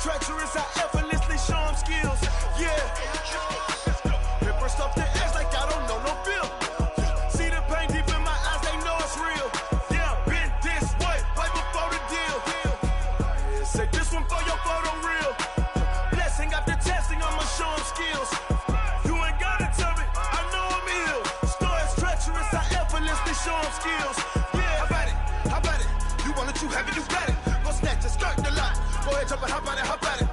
treacherous, I effortlessly show them skills. Yeah. Hit burst off the edge like I don't know no feel. See the pain deep in my eyes, they know it's real. Yeah, been this way, right before the deal. Say this one for your photo real. Blessing after testing, I'ma show them skills. You ain't gotta tell me, I know I'm ill. Stories treacherous, I effortlessly show them skills. Yeah, how about it? You want it, you have it, you got it. Go snatch it, skirt the lot. Go ahead, jump it, how about it?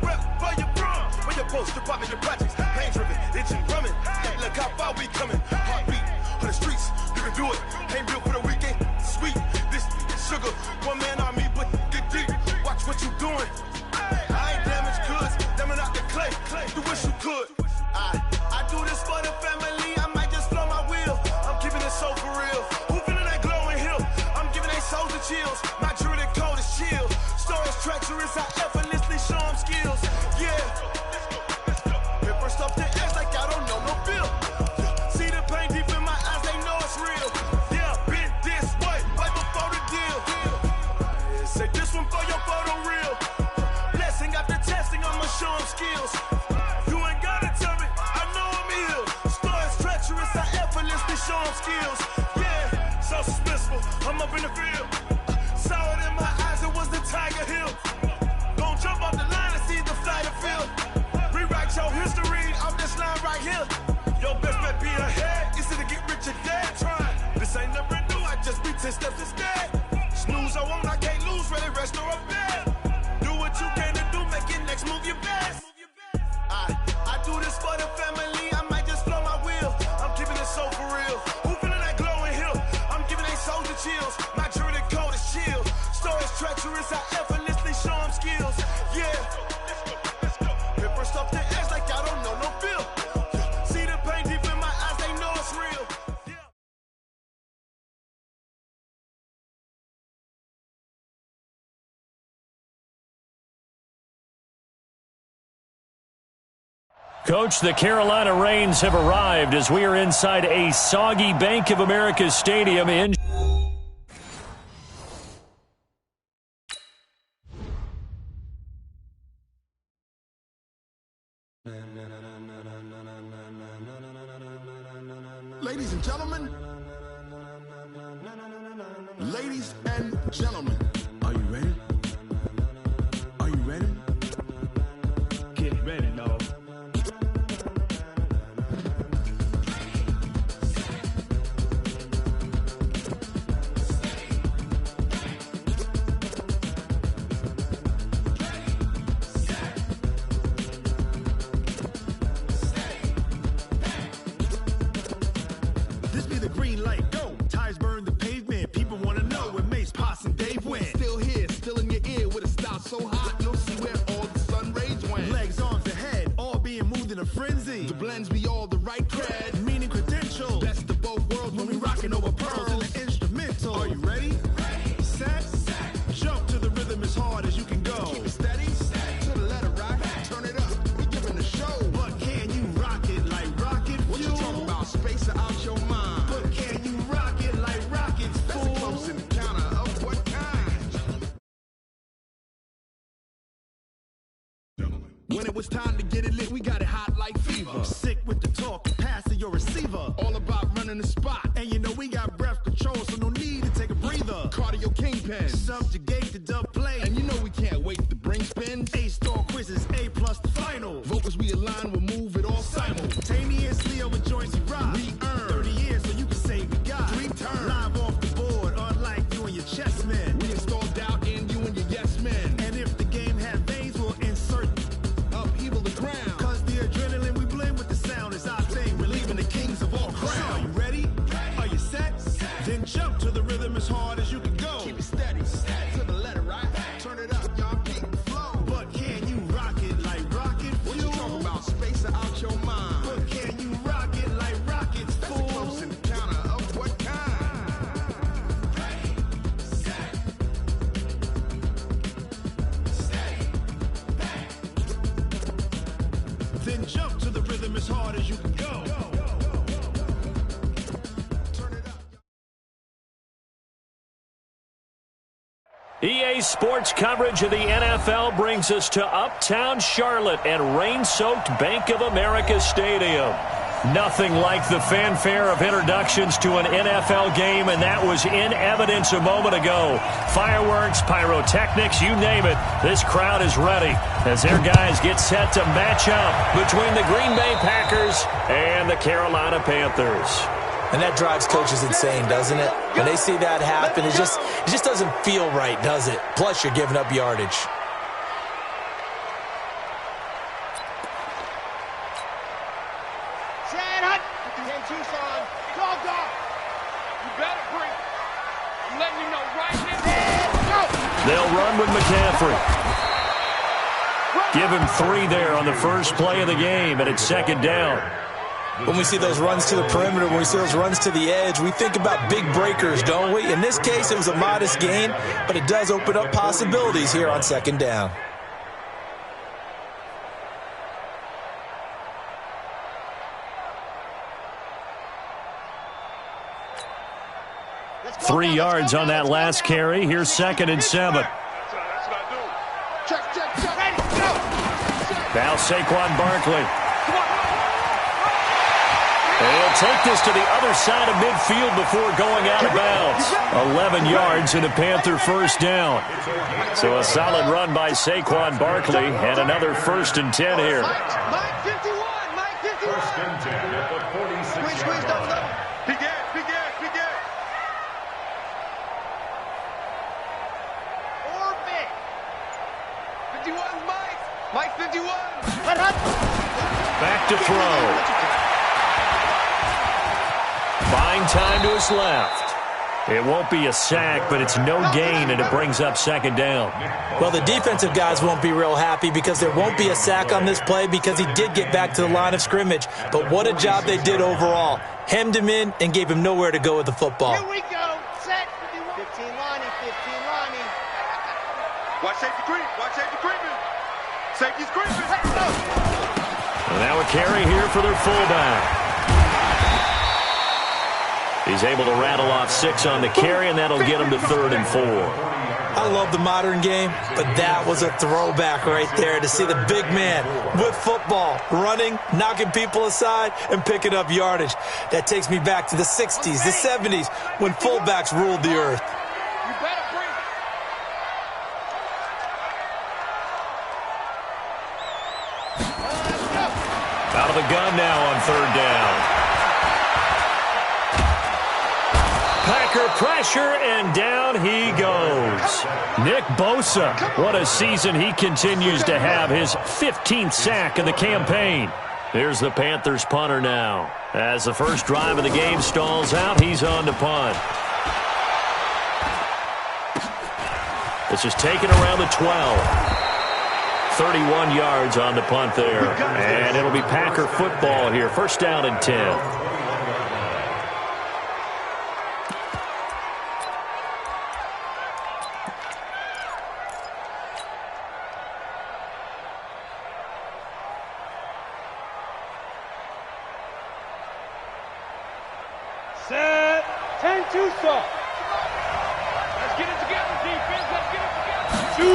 Rep for your brum, for your post, department, your projects. Pain driven, itching, drumming. Look how far we coming. Heartbeat on the streets, you can do it. Ain't built for the weekend, sweet. This is sugar, one man army, but get deep. Watch what you doing. I ain't damaged goods, damn it out the clay. You wish you could. I do this for the family, I might just blow my wheel. I'm keeping it so for real. Who feeling that glowing hill? I'm giving they souls the chills. My druidic code is chill. Stories treacherous, I effortlessly show them skills. Yeah. Hit burst off the edge like I don't know no feel. See the pain deep in my eyes, they know it's real. Yeah, been this way, right before the deal. Say this one for your photo real. Blessing after testing, I'ma show them skills. You ain't gotta tell me, I know I'm ill. Stories treacherous, I effortlessly show them skills. Yeah, so suspenseful, I'm up in the field. Saw it in my eyes, it was the Tiger Hill. Gon' jump off the line and see the flight of field. Rewrite your history off this line right here. Your best bet be ahead, easy to get rich or dead. Trying, this ain't never new, I just be 10 steps instead. Snooze I won't, I can't lose, ready, rest or up bed. Do what you can to do, make your next move your best. I do this for the family, I might just blow my wheel. I'm keeping it so for real. Who feeling that glowing hill? I'm giving they souls the chills. My druidic code is chill. Stories treacherous, I effortlessly show them skills. Yeah. Hit burst off the edge like I don't know no feel. See the pain deep in my eyes, they know it's real. Coach, the Carolina Rains have arrived as we are inside a soggy Bank of America Stadium in... Ladies and gentlemen, are you ready? Are you ready? Get ready, dog. This be the green light, go. Tires burn the pavement. People want to know where Mace, Poss, and Dave went. Still here, still in your ear with a style so hot, you'll see where all the sun rays went. Legs, arms, and head, all being moved in a frenzy. The blends be all the right cred, meaning credentials. Best of both worlds when we rocking over pearls in the instrumental. Are you ready? Ready. Set. Jump to the rhythm as hard as you can go. Keep it steady. To the letter rock. Turn it up. We giving the show. But can you rock it like rocket fuel? What you talking about? Space out your mind. But can you rock it like rockets, fool? That's a close encounter of what kind? When it was time to get it lit, we got it hot like fever. I'm sick with the talk, pass to your receiver. All about running the spot. And you know we got breath control, so no need to take a breather. Cardio kingpin, subjugate the dub play. And you know we can't wait to bring spins. A-star quizzes, A+ the final. Vocals we align, we'll move it all simultaneously over joints we rock. We earn 30 years, so you can say we got 3 turns. Live off the board, unlike you and your chess men. We install doubt in you and your yes men. And if the game had veins, we'll insert upheaval the ground. Cause the adrenaline we blend with the sound is our thing. Relieving the kings of all crowns. So are you ready? Are you set? Then jump to the rhythm as hard as you can go. Keep it steady. To the letter, right? Turn it up, y'all keep the flow. But can you rock it like rocket fuel? What you talking about? Space out your mind. But can you rock it like rockets, fool? That's a close encounter of what kind? Ready, set, steady, back. Then jump to the rhythm as hard as you can go. Turn it up. EA Sports coverage of the NFL brings us to Uptown Charlotte at rain-soaked Bank of America Stadium. Nothing like the fanfare of introductions to an NFL game, and that was in evidence a moment ago. Fireworks, pyrotechnics, you name it, this crowd is ready as their guys get set to match up between the Green Bay Packers and the Carolina Panthers. And that drives coaches insane, doesn't it? When they see that happen, it just doesn't feel right, does it? Plus, you're giving up yardage. They'll run with McCaffrey. Give him 3 there on the first play of the game, and it's second down. When we see those runs to the perimeter, when we see those runs to the edge, we think about big breakers, don't we? In this case, it was a modest gain, but it does open up possibilities here on second down. Go, 3 yards on that last carry. Here's second and 7. Now Saquon Barkley. He'll take this to the other side of midfield before going out of bounds. 11 yards and a Panther first down. So a solid run by Saquon Barkley and another 1st and 10 here. Mike 51. First and 10 at the 46-yard line. Begin. Orbit. 51's Mike. Mike 51. Back to throw. Buying time to his left. It won't be a sack, but it's no gain, and it brings up second down. Well, the defensive guys won't be real happy because there won't be a sack on this play because he did get back to the line of scrimmage. But what a job they did overall. Hemmed him in and gave him nowhere to go with the football. Here we go. Set. 15 Lonnie. Watch safety creep. Safety's creeping. And now a carry here for their fullback. He's able to rattle off 6 on the carry, and that'll get him to 3rd and 4. I love the modern game, but that was a throwback right there to see the big man with football, running, knocking people aside, and picking up yardage. That takes me back to the 60s, the 70s, when fullbacks ruled the earth. You better bring it. Out of the gun now on 3rd down. Packer pressure, and down he goes. Nick Bosa, what a season he continues to have, his 15th sack of the campaign. Here's the Panthers punter now. As the first drive of the game stalls out, he's on to punt. This is taken around the 12. 31 yards on the punt there. And it'll be Packer football here. First down and 10. Set. 10-2 stop. Let's get it together, defense. Let's get it together. 2.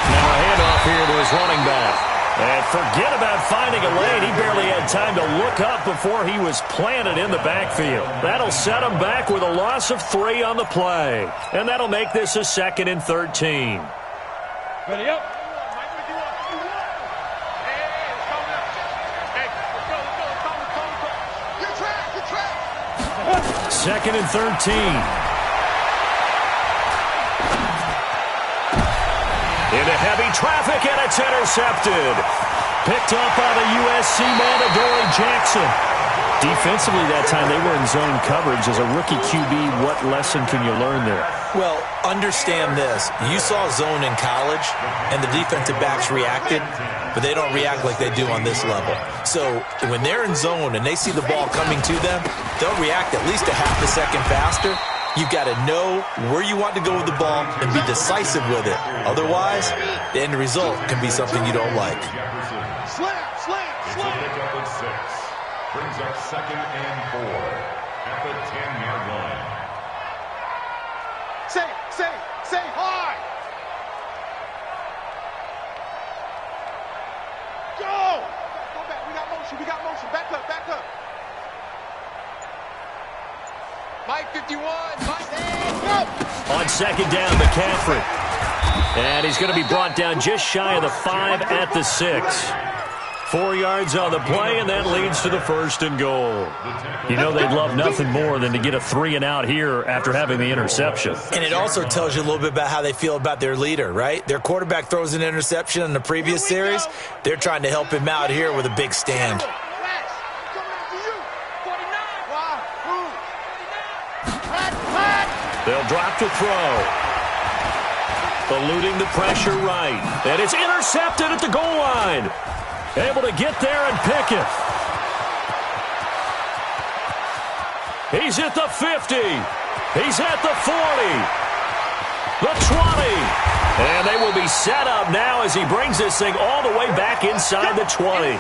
Now a handoff here to his running back. And forget about finding a lane. He barely had time to look up before he was planted in the backfield. That'll set him back with a loss of 3 on the play. And that'll make this a 2nd and 13. Ready up. 2nd and 13. Into heavy traffic, and it's intercepted. Picked up by the USC man, Adoree Jackson. Defensively that time, they were in zone coverage. As a rookie QB, what lesson can you learn there? Well, understand this. You saw zone in college, and the defensive backs reacted, but they don't react like they do on this level. So when they're in zone and they see the ball coming to them, they'll react at least a half a second faster. You've got to know where you want to go with the ball and be decisive with it. Otherwise, the end result can be something you don't like. Slam. Pickup at 6. Brings up 2nd and 4 at the 10-yard line. Say. say hard. Go! Go back. We got motion. We got motion. Back up. Back up. Mike 51. Mike. Go! On second down, McCaffrey. And he's going to be brought down just shy of the 5 at the 6. 4 yards on the play, and that leads to the 1st and goal. You know they'd love nothing more than to get a 3 and out here after having the interception. And it also tells you a little bit about how they feel about their leader, right? Their quarterback throws an interception in the previous series. They're trying to help him out here with a big stand. They'll drop to throw. Eluding the pressure right. And it's intercepted at the goal line. Able to get there and pick it. He's at the 50. He's at the 40. The 20. And they will be set up now as he brings this thing all the way back inside the 20.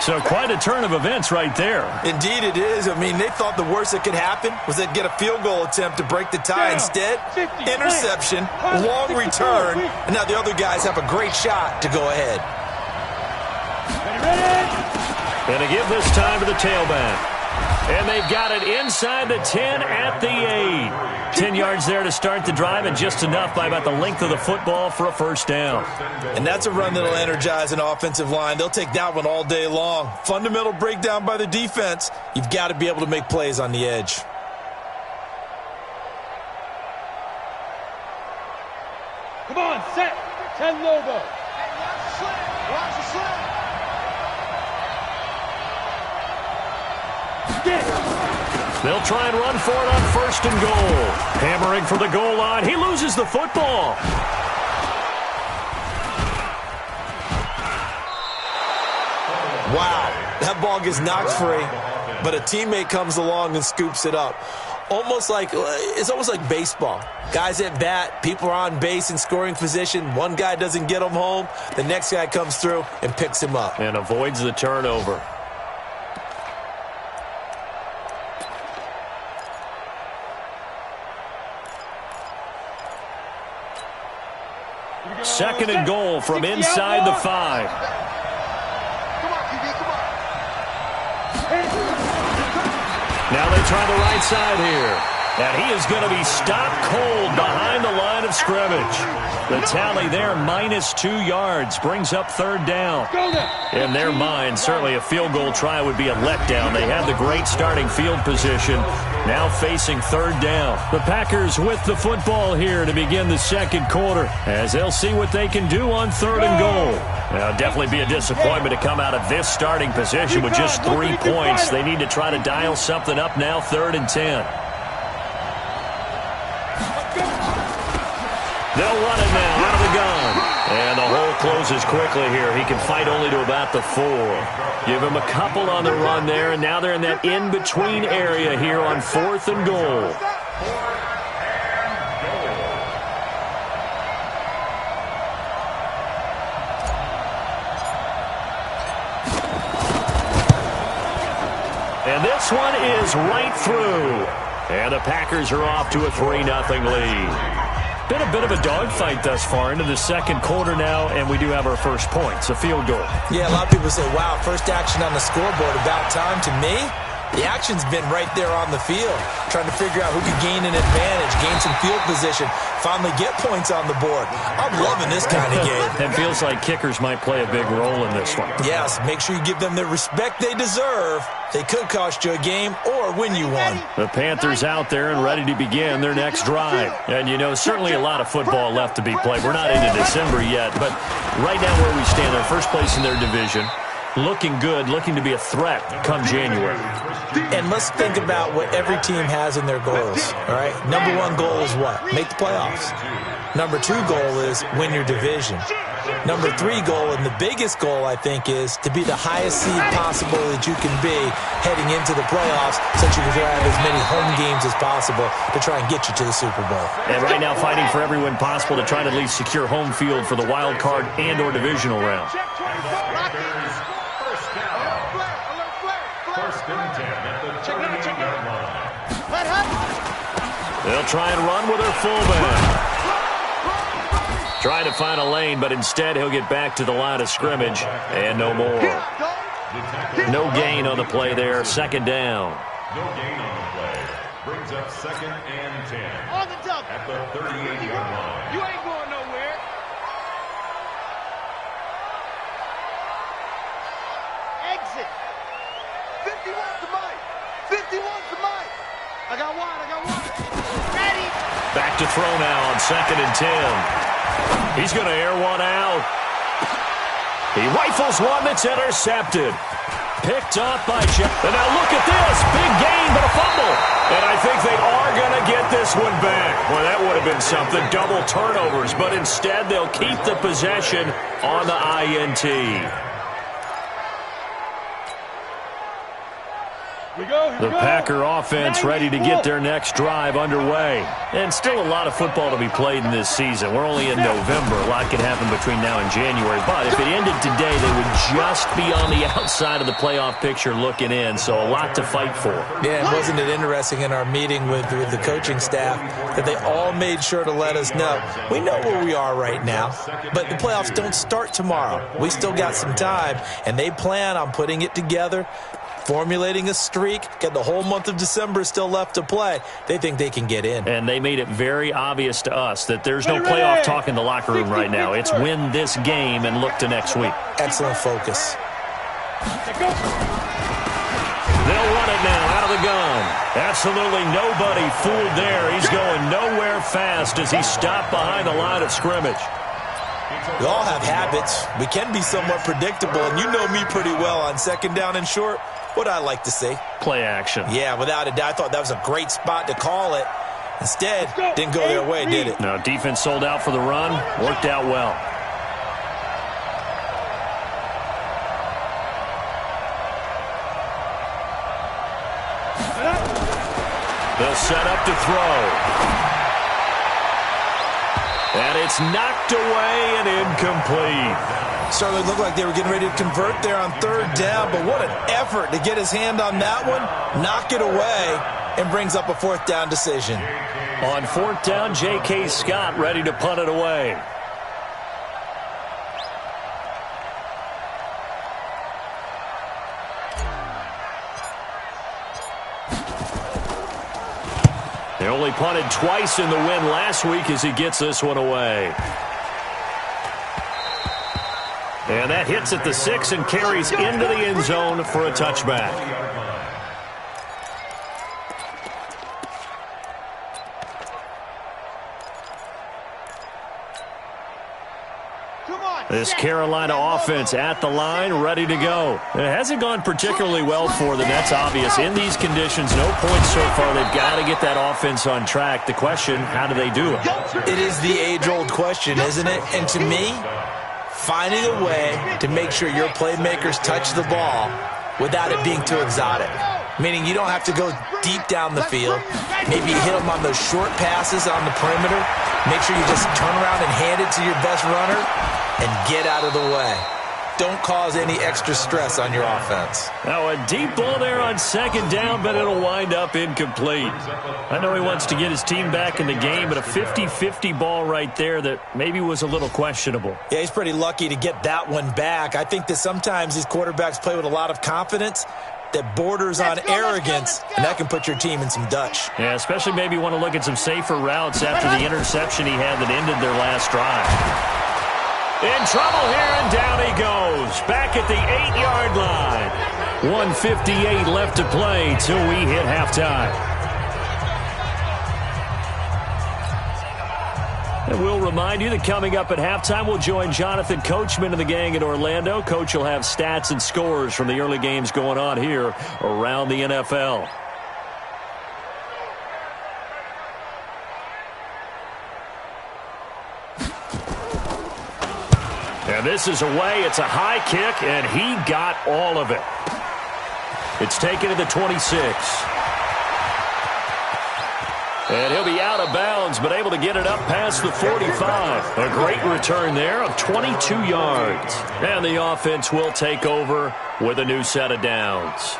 So quite a turn of events right there. Indeed it is. I mean, they thought the worst that could happen was they'd get a field goal attempt to break the tie. Instead, interception, long return, and now the other guys have a great shot to go ahead. Going to give this time to the tailback. And they've got it inside the 10 at the 8. 10 yards there to start the drive, and just enough by about the length of the football for a 1st down. And that's a run that'll energize an offensive line. They'll take that one all day long. Fundamental breakdown by the defense. You've got to be able to make plays on the edge. Come on, set. 10 Lobo. Watch the slam. They'll try and run for it on 1st and goal. Hammering for the goal line. He loses the football. Wow, that ball gets knocked free, but a teammate comes along and scoops it up. It's almost like baseball. Guys at bat, people are on base in scoring position. One guy doesn't get him home. The next guy comes through and picks him up. And avoids the turnover. Second and goal from inside the 5. Come on, QB, come on. Now they try the right side here. And he is going to be stopped cold behind the line of scrimmage. The tally there, -2 yards, brings up 3rd down. In their mind, certainly a field goal try would be a letdown. They had the great starting field position, now facing 3rd down. The Packers with the football here to begin the 2nd quarter, as they'll see what they can do on 3rd and goal. Now, definitely be a disappointment to come out of this starting position with just 3 points. They need to try to dial something up now, 3rd and 10. They'll run it now out of the gun. And the hole closes quickly here. He can fight only to about the 4. Give him a couple on the run there, and now they're in that in-between area here on 4th and goal. And this one is right through. And the Packers are off to a 3-0 lead. Been a bit of a dogfight thus far into the 2nd quarter now, and we do have our first points, a field goal. Yeah, a lot of people say, wow, first action on the scoreboard, about time. To me, the action's been right there on the field, trying to figure out who could gain an advantage, gain some field position, finally get points on the board. I'm loving this kind of game. It feels like kickers might play a big role in this one. Yes, make sure you give them the respect they deserve. They could cost you a game or win you one. The Panthers out there and ready to begin their next drive. And, you know, certainly a lot of football left to be played. We're not into December yet, but right now where we stand, they're first place in their division. Looking good, looking to be a threat come January. And let's think about what every team has in their goals, all right? Number 1 goal is what? Make the playoffs. Number 2 goal is win your division. Number 3 goal, and the biggest goal, I think, is to be the highest seed possible that you can be heading into the playoffs, so that you can have as many home games as possible to try and get you to the Super Bowl. And right now fighting for every win possible to try to at least secure home field for the wild card and or divisional round. They'll try and run with their fullback. Trying to find a lane, but instead he'll get back to the line of scrimmage and no more. No gain on the play there. Second down. No gain on the play. Brings up 2nd and 10. On the double. At the 38-yard line. You ain't going nowhere. Exit. 51 to Mike. 51 to Mike. I got one. Ready. Back to throw now on 2nd and 10. He's going to air one out. He rifles one that's intercepted. Picked off by Jeff. And now look at this. Big gain, but a fumble. And I think they are going to get this one back. Well, that would have been something. Double turnovers. But instead, they'll keep the possession on the INT. The Packer offense ready to get their next drive underway. And still a lot of football to be played in this season. We're only in November. A lot can happen between now and January. But if it ended today, they would just be on the outside of the playoff picture looking in. So a lot to fight for. Yeah, and wasn't it interesting in our meeting with the coaching staff that they all made sure to let us know. We know where we are right now, but the playoffs don't start tomorrow. We still got some time, and they plan on putting it together, formulating a streak, got the whole month of December still left to play. They think they can get in. And they made it very obvious to us that there's no playoff talk in the locker room right now. It's win this game and look to next week. Excellent focus. They'll run it now out of the gun. Absolutely nobody fooled there. He's going nowhere fast as he stopped behind the line of scrimmage. We all have habits. We can be somewhat predictable, and you know me pretty well on 2nd down and short. What I like to see. Play action. Yeah, without a doubt. I thought that was a great spot to call it. Instead, didn't go their way, did it? No, defense sold out for the run. Worked out well. They'll set up to throw. And it's knocked away and incomplete. Certainly looked like they were getting ready to convert there on 3rd down, but what an effort to get his hand on that one, knock it away, and brings up a 4th down decision. On 4th down, J.K. Scott ready to punt it away. They only punted twice in the win last week as he gets this one away. And that hits at the 6 and carries into the end zone for a touchback. This Carolina offense at the line, ready to go. It hasn't gone particularly well for them. That's obvious. In these conditions, no points so far. They've got to get that offense on track. The question, how do they do it? It is the age-old question, isn't it? And to me, finding a way to make sure your playmakers touch the ball without it being too exotic. Meaning you don't have to go deep down the field. Maybe you hit them on those short passes on the perimeter. Make sure you just turn around and hand it to your best runner and get out of the way. Don't cause any extra stress on your offense. Now a deep ball there on 2nd down, but it'll wind up incomplete. I know he wants to get his team back in the game, but a 50-50 ball right there that maybe was a little questionable. Yeah, he's pretty lucky to get that one back. I think that sometimes these quarterbacks play with a lot of confidence that borders on arrogance, and that can put your team in some Dutch. Yeah, especially maybe want to look at some safer routes after the interception he had that ended their last drive. In trouble here, and down he goes. Back at the 8-yard line. 1:58 left to play till we hit halftime. And we'll remind you that coming up at halftime, we'll join Jonathan Coachman and the gang in Orlando. Coach will have stats and scores from the early games going on here around the NFL. And this is away. It's a high kick, and he got all of it. It's taken to the 26. And he'll be out of bounds, but able to get it up past the 45. A great return there of 22 yards. And the offense will take over with a new set of downs.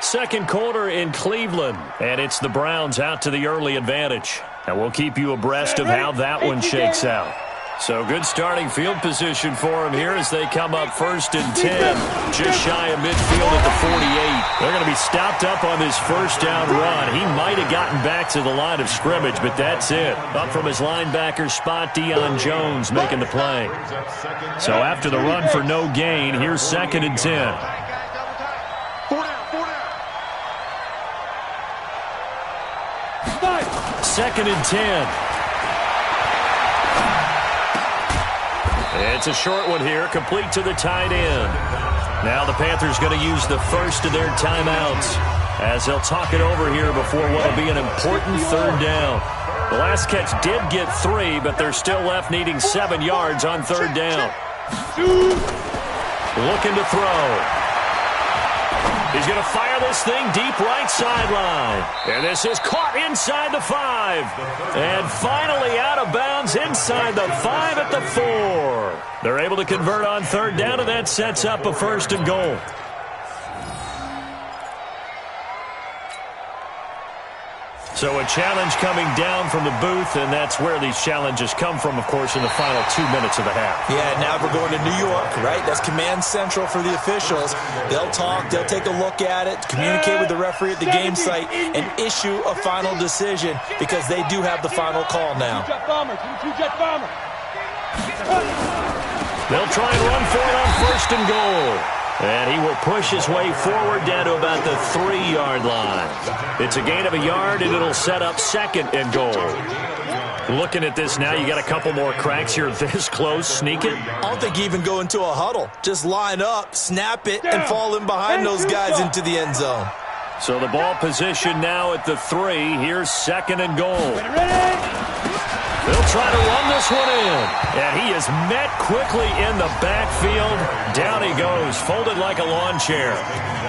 Second quarter in Cleveland, and it's the Browns out to the early advantage. And we'll keep you abreast of how that one shakes out. So good starting field position for him here as they come up 1st and 10. Just shy of midfield at the 48. They're going to be stopped up on this first down run. He might have gotten back to the line of scrimmage, but that's it. Up from his linebacker spot, Deion Jones making the play. So after the run for no gain, here's 2nd and 10. 2nd and 10. It's a short one here, complete to the tight end. Now the Panthers going to use the first of their timeouts as they'll talk it over here before what will be an important 3rd down. The last catch did get 3, but they're still left needing 7 yards on 3rd down. Looking to throw. He's going to fire this thing deep right sideline. And this is caught inside the 5. And finally out of bounds inside the 5 at the 4. They're able to convert on 3rd down, and that sets up a 1st and goal. So a challenge coming down from the booth, and that's where these challenges come from, of course, in the final 2 minutes of the half. Yeah, now we're going to New York, right? That's command central for the officials. They'll talk, they'll take a look at it, communicate with the referee at the game site, and issue a final decision because they do have the final call now. They'll try and run for it on 1st and goal. And he will push his way forward down to about the 3-yard line. It's a gain of a yard, and it'll set up 2nd and goal. Looking at this now, you got a couple more cracks here this close. Sneak it. I don't think you even go into a huddle. Just line up, snap it, and fall in behind those guys into the end zone. So the ball position now at the 3. Here's 2nd and goal. They'll try to run this one in. And he is met quickly in the backfield. Down he goes, folded like a lawn chair.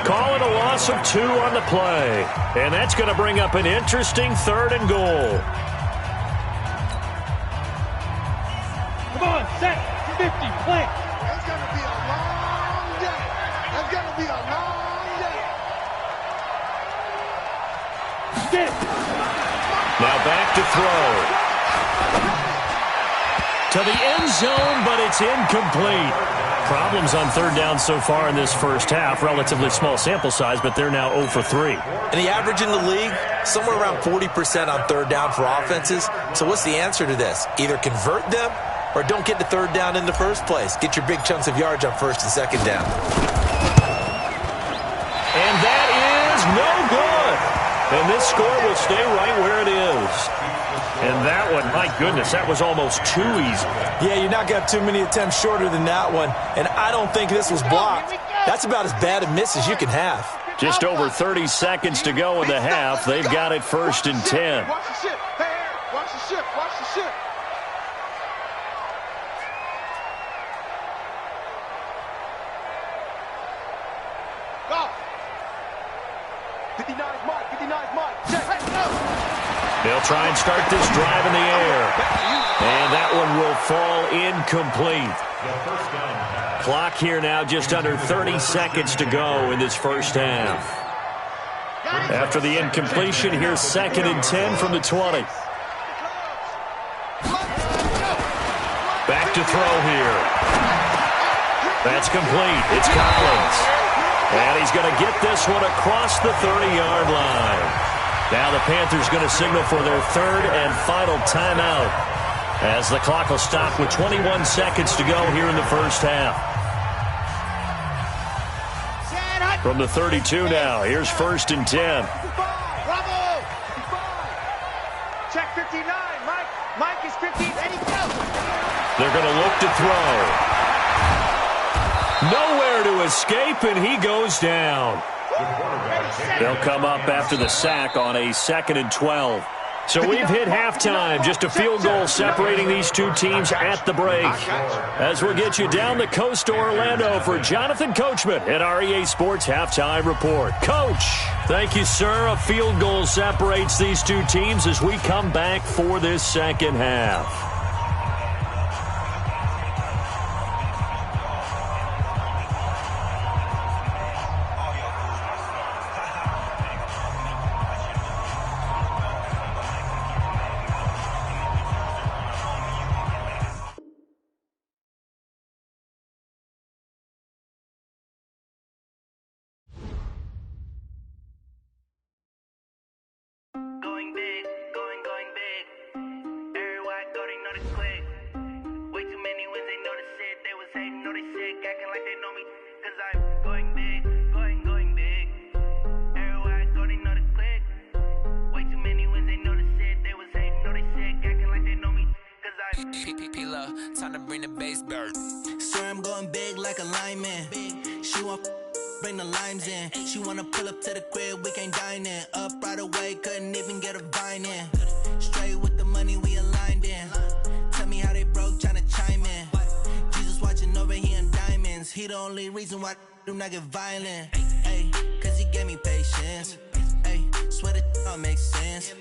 Call it a loss of 2 on the play. And that's going to bring up an interesting 3rd and goal. Come on, set, 50, plant. It's going to be a long day. It's going to be a long day. Sit. Now back to throw. To the end zone, but it's incomplete. Problems on 3rd down so far in this first half. Relatively small sample size, but they're now 0 for 3. And the average in the league, somewhere around 40% on 3rd down for offenses. So what's the answer to this? Either convert them or don't get to 3rd down in the first place. Get your big chunks of yards on 1st and 2nd down. And that is no good. And this score will stay right where it is. And that one, my goodness, that was almost too easy. Yeah, you're not going to have too many attempts shorter than that one. And I don't think this was blocked. That's about as bad a miss as you can have. Just over 30 seconds to go in the half. They've got it 1st and 10. Watch the ship. Hey, watch the ship. Watch the ship. Go. 59 is Mike. 59 is Mike. Check. Hey, no. They'll try and start this drive in the air. And that one will fall incomplete. Clock here now, just under 30 seconds to go in this first half. After the incompletion, here's 2nd and 10 from the 20. Back to throw here. That's complete. It's Collins. And he's going to get this one across the 30-yard line. Now the Panthers going to signal for their 3rd and final timeout as the clock will stop with 21 seconds to go here in the first half. From the 32 now, here's 1st and 10. Bravo! Check 59. Mike is 15. And he goes. They're going to look to throw. Nowhere to escape, and he goes down. They'll come up after the sack on a 2nd and 12. So we've hit halftime. Just a field goal separating these two teams at the break. As we'll get you down the coast to Orlando for Jonathan Coachman at our EA Sports Halftime Report. Coach, thank you, sir. A field goal separates these two teams as we come back for this second half. to bring the bass bird. Swear I'm going big like a lineman. She want bring the limes in. She wanna pull up to the crib, we can't dine in. Up right away, couldn't even get a vine in. Straight with the money we aligned in. Tell me how they broke, tryna chime in. Jesus watching over here in diamonds. He the only reason why I do not get violent. Ay, cause he gave me patience. Ay, swear that all makes sense.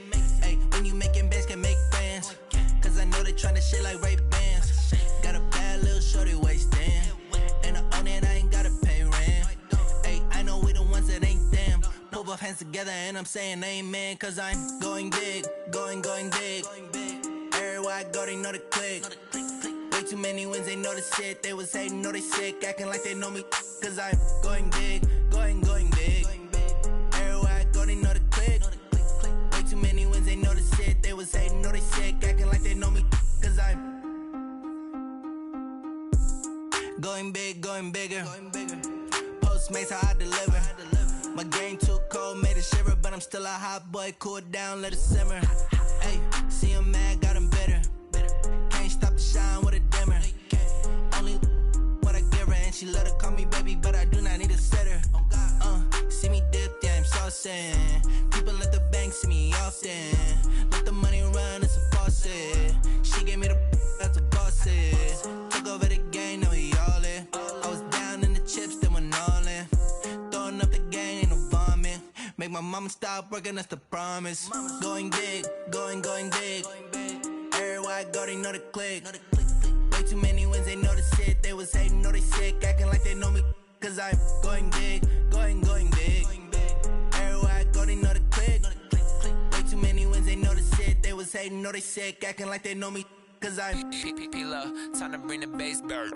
Ay, when you making bands, can make friends. Cause I know they tryna shit like Ray-Bans. Got a bad little shorty wasting. And I own it, I ain't gotta pay rent. Ay, I know we the ones that ain't them. Put both hands together and I'm saying amen. Cause I'm going big, going big. Everywhere I go, they know the click. Way too many wins, they know the shit. They was hating, know they sick, acting like they know me. Cause I'm going big, going big. Everywhere I go, they know the click. Way too many wins, they know the shit. They was hating, know they sick, acting like they know me. Cause I'm going big, going bigger. Postmates, how I deliver. My game too cold, made it shiver. But I'm still a hot boy, cool it down, let it simmer. Hey, see him mad, got him bitter. Can't stop the shine with a dimmer. Only what I give her, and she let her call me baby, but I do not need a sitter. See me dip, yeah, I'm saucing. People at the bank see me often. Let the money run, it's a faucet. She gave me the that's a bosses. Took over the game, now we all in. I was down in the chips, then went all in. Throwing up the game, ain't no vomit. Make my mama stop working, that's the promise. Going big, going big. Everywhere I go, they know the click. Way too many wins, they know the shit. They was hating, know they sick, acting like they know me. Cause I'm going big, going big. Everywhere I go, they know the click. Way too many wins, they know the shit. They was hating, know they sick, acting like they know me. Cause I'm P-P-P-Love, time to bring the bass bird.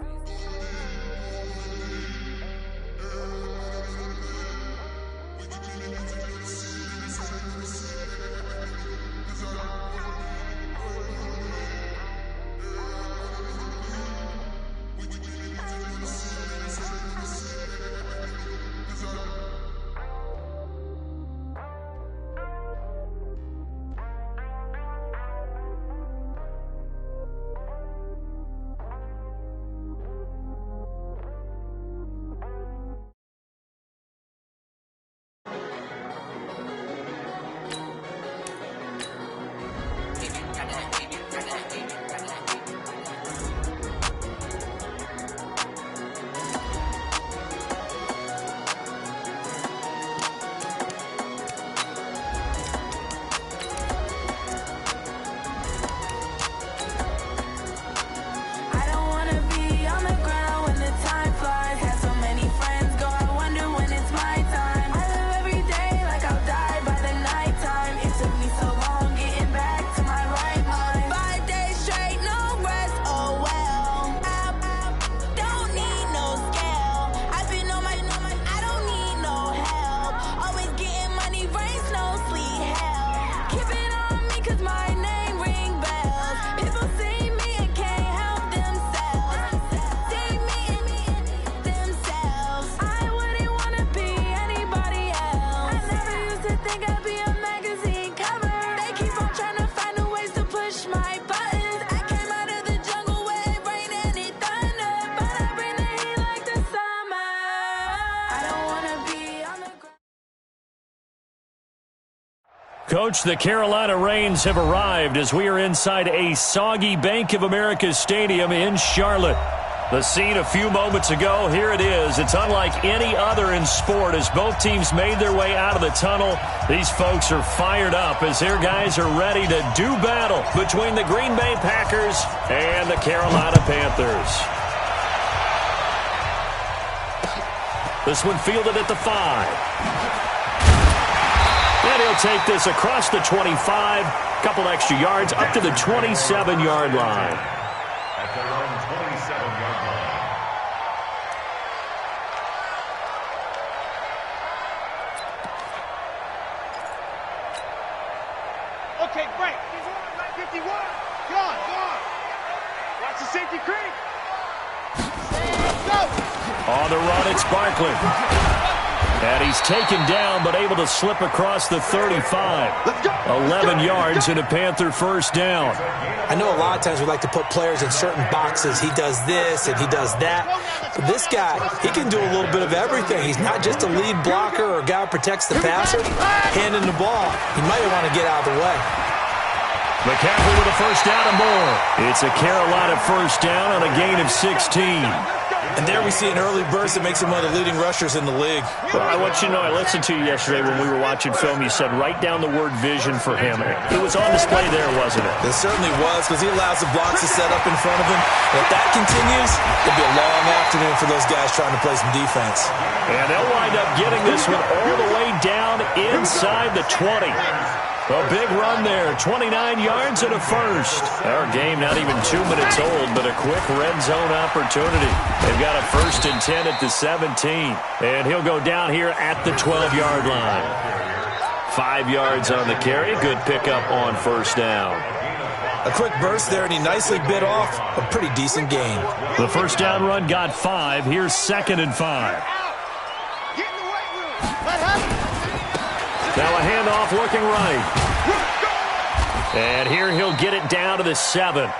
Coach, the Carolina Rains have arrived as we are inside a soggy Bank of America Stadium in Charlotte. The scene a few moments ago, here it is. It's unlike any other in sport as both teams made their way out of the tunnel. These folks are fired up as their guys are ready to do battle between the Green Bay Packers and the Carolina Panthers. This one fielded at the 5. And he'll take this across the 25, couple extra yards up to the 27-yard line. At their own 27-yard line. Okay, break. 51. Go on. Watch the safety creep. Go. On the run, it's Barkley. And he's taken down, but able to slip across the 35. 11 yards and a Panther first down. I know a lot of times we like to put players in certain boxes. He does this and he does that. But this guy, he can do a little bit of everything. He's not just a lead blocker or a guy who protects the passer. Handing the ball, he might want to get out of the way. McCaffrey with a first down and more. It's a Carolina first down on a gain of 16. And there we see an early burst that makes him one of the leading rushers in the league. Well, I want you to know, I listened to you yesterday when we were watching film. You said write down the word vision for him. It was on display there, wasn't it? It certainly was, because he allows the blocks to set up in front of him. And if that continues, it'll be a long afternoon for those guys trying to play some defense. And they'll wind up getting this one all the way down inside the 20. A big run there, 29 yards and a first. Our game not even 2 minutes old, but a quick red zone opportunity. They've got a 1st and 10 at the 17. And he'll go down here at the 12-yard line. 5 yards on the carry. Good pickup on first down. A quick burst there, and he nicely bit off a pretty decent gain. The first down run got 5. Here's 2nd and 5. Now a handoff looking right. And here he'll get it down to the 7.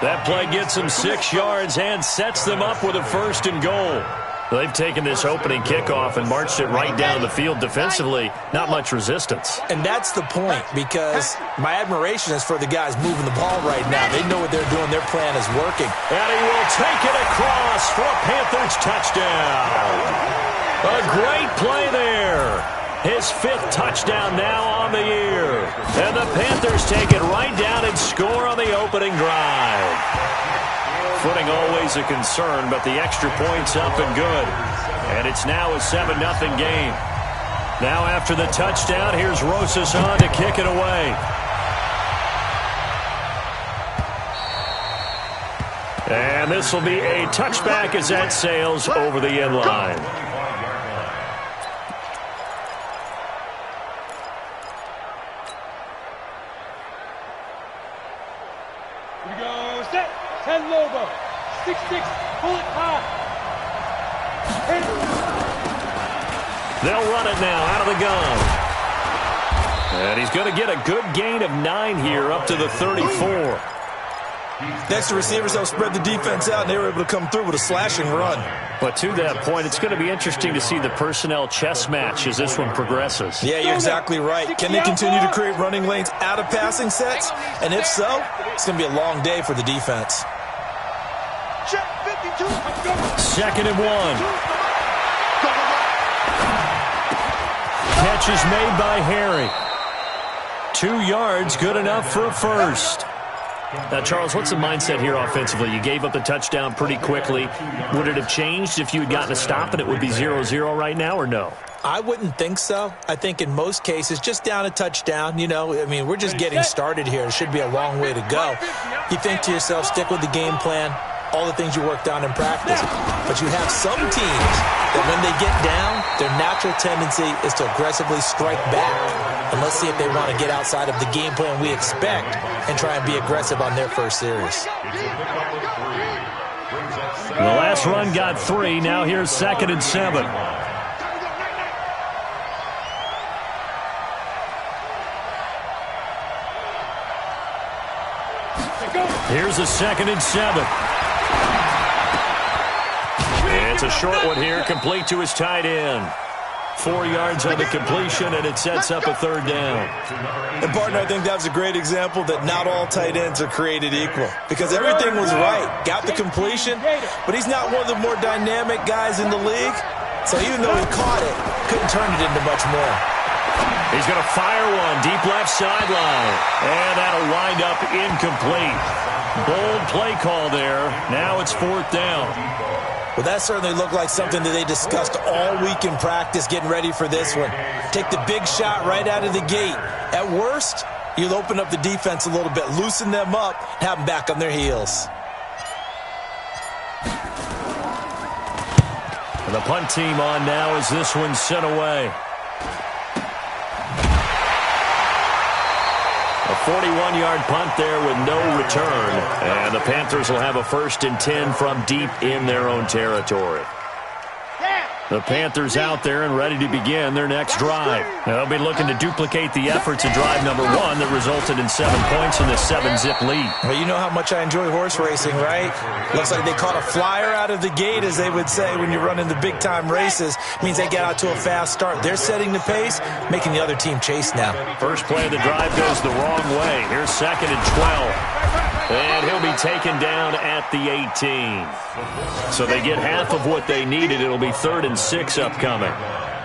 That play gets him 6 yards and sets them up with a 1st and goal. They've taken this opening kickoff and marched it right down the field defensively. Not much resistance. And that's the point, because my admiration is for the guys moving the ball right now. They know what they're doing. Their plan is working. And he will take it across for a Panthers touchdown. A great play there. His 5th touchdown now on the year. And the Panthers take it right down and score on the opening drive. Footing always a concern, but the extra point's up and good. And it's now a 7-0 game. Now after the touchdown, here's Rosas on to kick it away. And this will be a touchback as that sails over the end line. Here we go, set, 10 Lobo, 6-6, pull it high. They'll run it now out of the gun. And he's going to get a good gain of 9 here up to the 34. Next, the receivers help spread the defense out, and they were able to come through with a slashing run. But to that point, it's going to be interesting to see the personnel chess match as this one progresses. Yeah, you're exactly right. Can they continue to create running lanes out of passing sets? And if so, it's going to be a long day for the defense. Check 52. 2nd and 1. Catch is made by Harry. 2 yards, good enough for a first. Now, Charles, what's the mindset here offensively? You gave up the touchdown pretty quickly. Would it have changed if you had gotten a stop and it would be 0-0 right now, or no? I wouldn't think so. I think in most cases, just down a touchdown, you know, I mean, we're just getting started here. It should be a long way to go. You think to yourself, stick with the game plan, all the things you worked on in practice. But you have some teams that when they get down, their natural tendency is to aggressively strike back. And let's see if they want to get outside of the game plan we expect and try and be aggressive on their first series. The last run got 3. Now here's 2nd and 7. Here's a 2nd and 7. It's a short one here, complete to his tight end. 4 yards on the completion, and it sets up a 3rd down. And, partner, I think that was a great example that not all tight ends are created equal, because everything was right. Got the completion, but he's not one of the more dynamic guys in the league. So even though he caught it, couldn't turn it into much more. He's going to fire one deep left sideline, and that'll wind up incomplete. Bold play call there. Now it's 4th down. Well, that certainly looked like something that they discussed all week in practice getting ready for this one. Take the big shot right out of the gate. At worst, you'll open up the defense a little bit, loosen them up, have them back on their heels. And the punt team on now as this one's sent away. A 41-yard punt there with no return. And the Panthers will have a 1st and 10 from deep in their own territory. The Panthers out there and ready to begin their next drive. They'll be looking to duplicate the efforts of drive number 1 that resulted in 7 points in the 7-zip lead. Well, you know how much I enjoy horse racing, right? Looks like they caught a flyer out of the gate, as they would say when you're running the big-time races. Means they get out to a fast start. They're setting the pace, making the other team chase now. First play of the drive goes the wrong way. Here's 2nd and 12. And he'll be taken down at the 18. So they get half of what they needed. It'll be 3rd and 6 upcoming.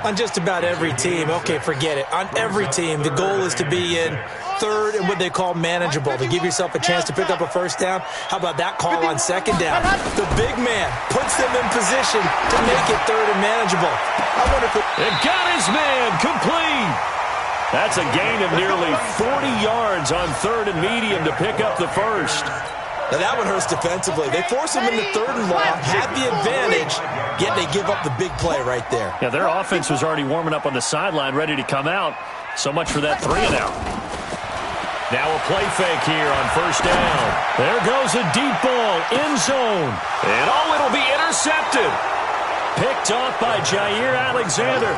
On just about every team, okay, forget it. On every team, the goal is to be in 3rd and what they call manageable, to give yourself a chance to pick up a first down. How about that call on 2nd down? The big man puts them in position to make it 3rd and manageable. I wonder if it got his man complete. That's a gain of nearly 40 yards on 3rd and medium to pick up the first. Now that one hurts defensively. They force them into 3rd and long, had the advantage, yet they give up the big play right there. Yeah, their offense was already warming up on the sideline, ready to come out. So much for that 3 and out. Now a play fake here on 1st down. There goes a deep ball, end zone. And it'll be intercepted. Picked off by Jair Alexander.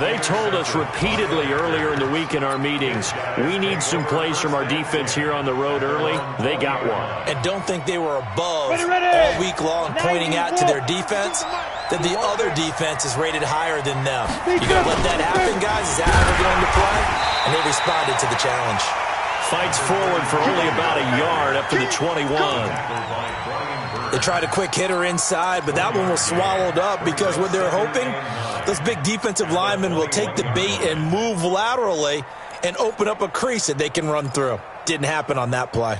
They told us repeatedly earlier in the week in our meetings, we need some plays from our defense here on the road early. They got one. And don't think they were above all week long pointing out to their defense that the other defense is rated higher than them. You going to let that happen, guys? Is that how they're going to play? And they responded to the challenge. Fights forward for only about a yard up to the 21. They tried a quick hitter inside, but that one was swallowed up because what they're hoping, those big defensive linemen will take the bait and move laterally and open up a crease that they can run through. Didn't happen on that play.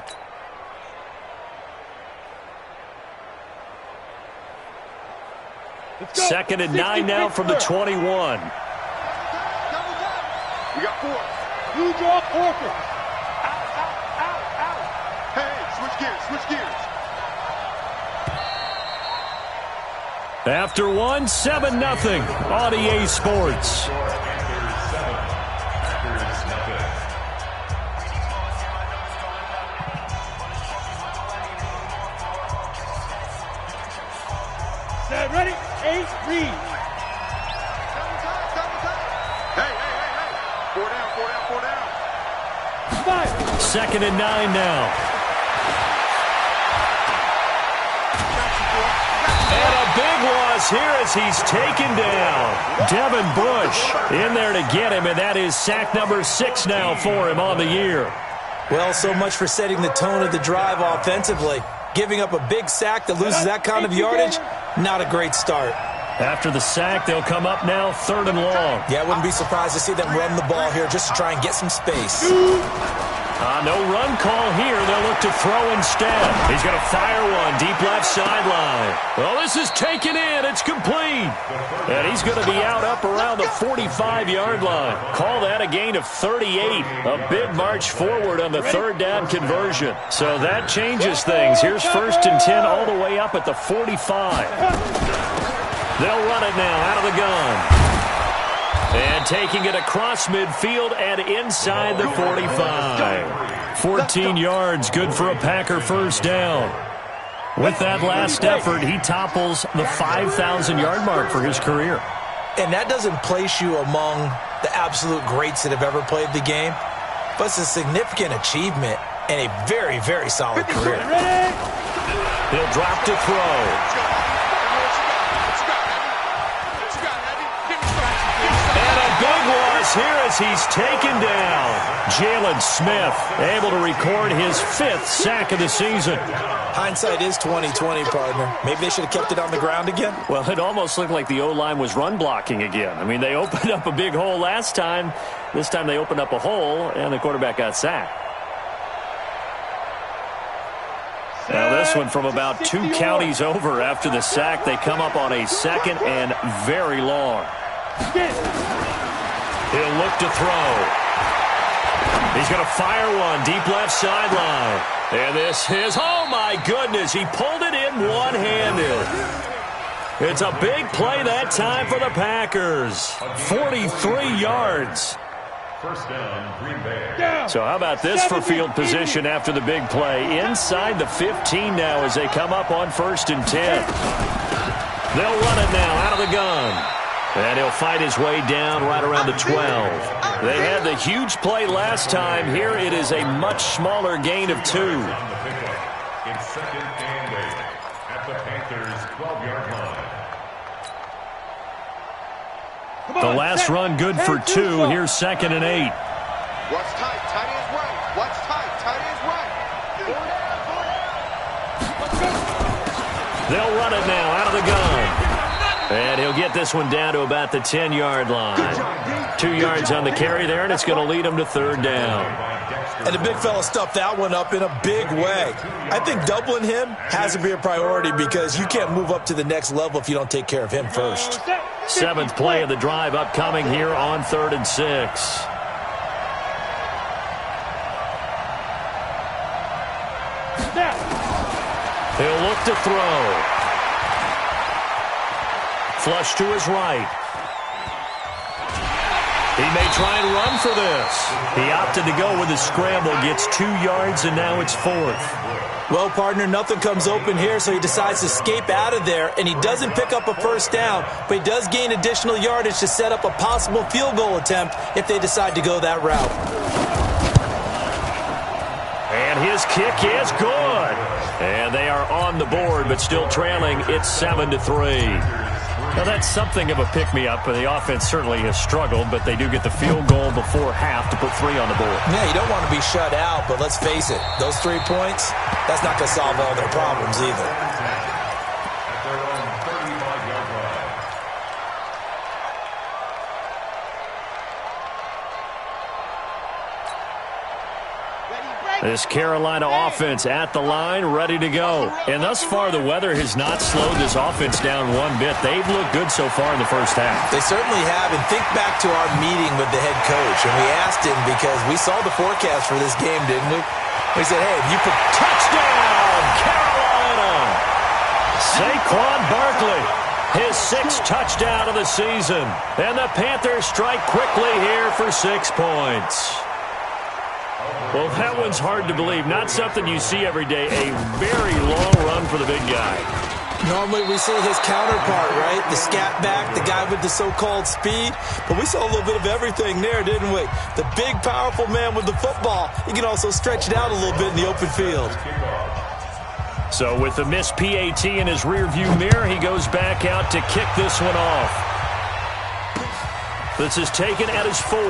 Second and 9 now from the 21. We got 4. You draw corporate. Hey, switch gears. After 1, 7-0 on EA Sports. Set, ready, 8, read. Hey. 4 down. 2nd and 9 now. Big loss here as he's taken down. Devin Bush in there to get him, and that is sack number 6 now for him on the year. Well, so much for setting the tone of the drive offensively. Giving up a big sack that loses that kind of yardage, not a great start. After the sack, they'll come up now 3rd and long. Yeah, I wouldn't be surprised to see them run the ball here just to try and get some space. No run call here. They'll look to throw instead. He's going to fire one deep left sideline. Well, this is taken in. It's complete. And he's going to be out up around the 45-yard line. Call that a gain of 38. A big march forward on the 3rd down conversion. So that changes things. Here's 1st and 10 all the way up at the 45. They'll run it now out of the gun. And taking it across midfield and inside the 45. 14 yards, good for a Packer first down. With that last effort, he topples the 5,000-yard mark for his career. And that doesn't place you among the absolute greats that have ever played the game, but it's a significant achievement and a very, very solid career. He'll drop to throw. Here as he's taken down. Jalen Smith able to record his 5th sack of the season. Hindsight is 20/20, partner. Maybe they should have kept it on the ground again. Well, it almost looked like the O-line was run blocking again. I mean, they opened up a big hole last time. This time they opened up a hole, and the quarterback got sacked. Now this one from about 2 counties over after the sack. They come up on a 2nd and very long. He'll look to throw. He's going to fire one deep left sideline. And this is, oh my goodness, he pulled it in one-handed. It's a big play that time for the Packers. 43 yards. First down, Green Bay. So how about this for field position after the big play? Inside the 15 now as they come up on 1st and 10. They'll run it now out of the gun. And he'll fight his way down right around the 12. They had the huge play last time. Here it is a much smaller gain of 2. It's 2nd and 8 at the Panthers' 12-yard line. The last run good for 2. Here's 2nd and 8. Watch tight. Tight end's right. Watch tight. Tight end's right. They'll run it now out of the gun. And he'll get this one down to about the 10-yard line. 2 yards on the carry there, and it's going to lead him to 3rd down. And the big fella stuffed that one up in a big way. I think doubling him has to be a priority because you can't move up to the next level if you don't take care of him first. 7th play of the drive upcoming here on 3rd and 6. He'll look to throw. Flush to his right. He may try and run for this. He opted to go with his scramble, gets 2 yards, and now it's 4th. Well, partner, nothing comes open here, so he decides to escape out of there, and he doesn't pick up a first down, but he does gain additional yardage to set up a possible field goal attempt if they decide to go that route. And his kick is good. And they are on the board, but still trailing. It's 7-3. Now, that's something of a pick-me-up, and the offense certainly has struggled, but they do get the field goal before half to put 3 on the board. Yeah, you don't want to be shut out, but let's face it, those 3 points, that's not going to solve all their problems either. At their own 35-yard line. This Carolina offense at the line, ready to go. And thus far, the weather has not slowed this offense down one bit. They've looked good so far in the first half. They certainly have. And think back to our meeting with the head coach. And we asked him because we saw the forecast for this game, didn't we? We said, hey, you put touchdown, Carolina! Saquon Barkley, his 6th touchdown of the season. And the Panthers strike quickly here for 6 points. Well, that one's hard to believe. Not something you see every day. A very long run for the big guy. Normally we see his counterpart, right? The scat back, the guy with the so-called speed. But we saw a little bit of everything there, didn't we? The big, powerful man with the football. He can also stretch it out a little bit in the open field. So with the missed PAT in his rearview mirror, he goes back out to kick this one off. This is taken at his 4.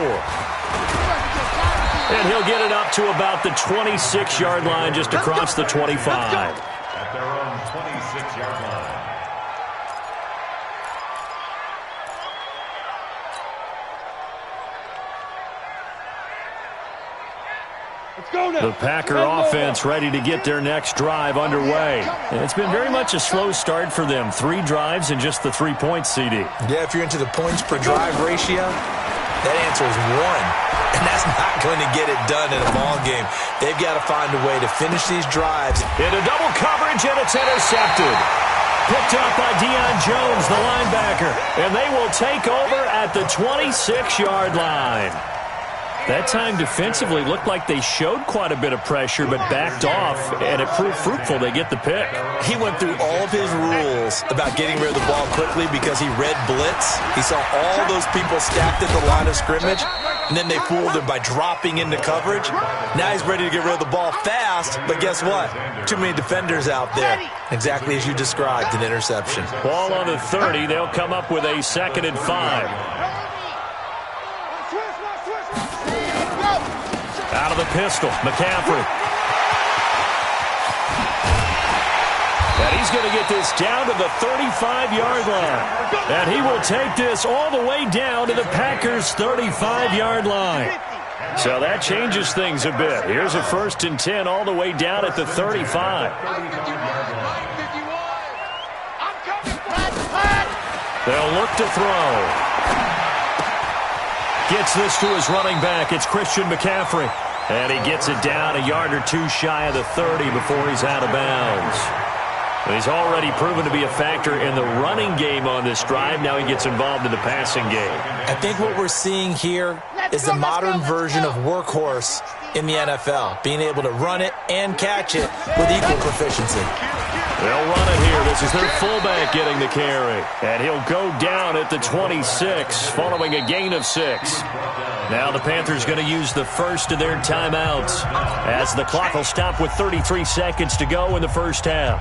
And he'll get it up to about the 26-yard line, just across the 25. At their own 26-yard line. The Packer offense ready to get their next drive underway. And it's been very much a slow start for them. 3 drives and just the 3 points, CD. Yeah, if you're into the points per drive ratio, that answer is 1. And that's not going to get it done in a ball game. They've got to find a way to finish these drives. Into double coverage, and it's intercepted. Picked up by Deion Jones, the linebacker. And they will take over at the 26-yard line. That time defensively looked like they showed quite a bit of pressure but backed off, and it proved fruitful. They get the pick. He went through all of his rules about getting rid of the ball quickly because he read blitz. He saw all those people stacked at the line of scrimmage, and then they fooled him by dropping into coverage. Now he's ready to get rid of the ball fast, but guess what? Too many defenders out there. Exactly as you described, an interception. Ball on the 30. They'll come up with a 2nd and 5. Out of the pistol, McCaffrey. And he's going to get this down to the 35-yard line. And he will take this all the way down to the Packers' 35-yard line. So that changes things a bit. Here's a 1st and 10 all the way down at the 35. They'll look to throw. Gets this to his running back. It's Christian McCaffrey. And he gets it down a yard or 2 shy of the 30 before he's out of bounds. And he's already proven to be a factor in the running game on this drive. Now he gets involved in the passing game. I think what we're seeing here is the modern version of workhorse in the NFL, being able to run it and catch it with equal proficiency. They'll run it here. This is their fullback getting the carry. And he'll go down at the 26 following a gain of 6. Now the Panthers going to use the first of their timeouts as the clock will stop with 33 seconds to go in the first half.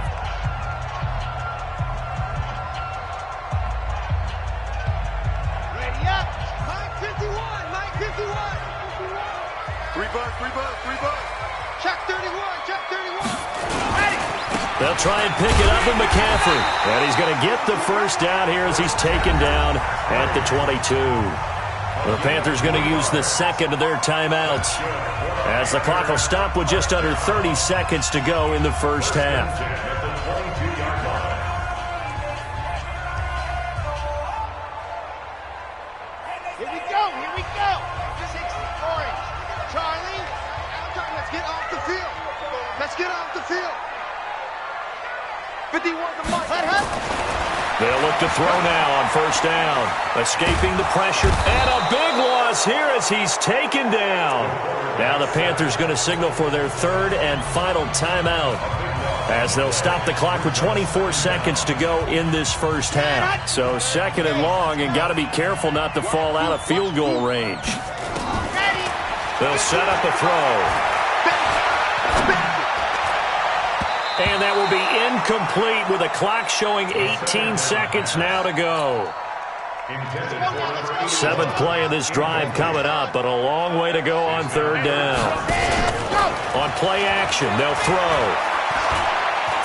Ready up. Mike 51. Mike 51. 3 bucks, 3 bucks, 3 bucks. Check 31. Check 31. Ready. They'll try and pick it up with McCaffrey. And he's going to get the first down here as he's taken down at the 22. The Panthers going to use the second of their timeouts as the clock will stop with just under 30 seconds to go in the first half. Here we go. Here we go. Just hit orange. Charlie. Let's get off the field. Let's get off the field. 51 the mark. They'll look to throw now on first down. Escaping the pressure. And a big loss here as he's taken down. Now the Panthers going to signal for their third and final timeout as they'll stop the clock with 24 seconds to go in this first half. So second and long, and got to be careful not to fall out of field goal range. They'll set up a throw. And that will be incomplete with a clock showing 18 seconds now to go. Seventh play of this drive coming up, but a long way to go on third down. On play action, they'll throw.